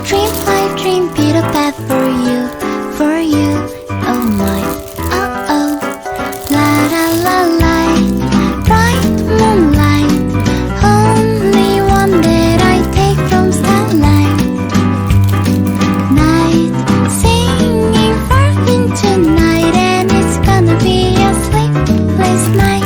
dream, I dream, Peter Pan for you, oh my, oh oh. La la la la, bright moonlight, only one that I take from starlight. Night, singing far into night, and it's gonna be a sleepless night.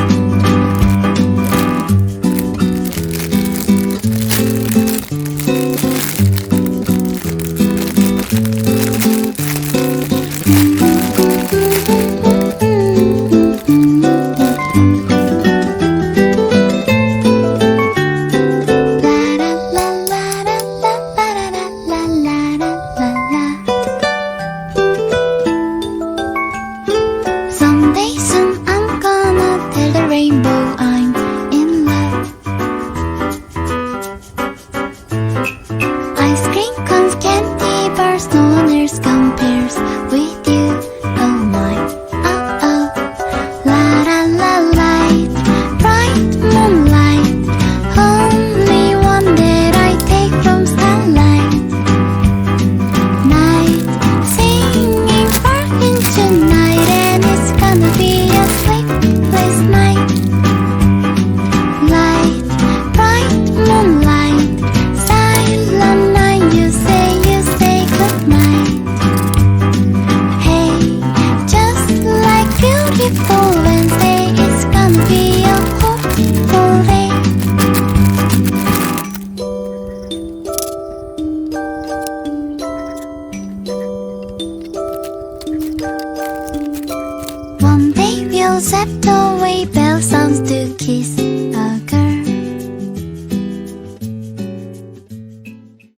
Someday soon I'm gonna tell the rainbow I'm in love. Ice cream cones, candy bars, no one else compares with you, oh my, oh oh. La la la light, bright moonlight, only one that I take from starlight. Night, singing far into night, and it's gonna be a sleepless night. Light, bright moonlight, silent night, you say goodnight. Hey, just like beautiful Wednesday, it's gonna be a hopeful day. One day we'll set away bell sounds to kiss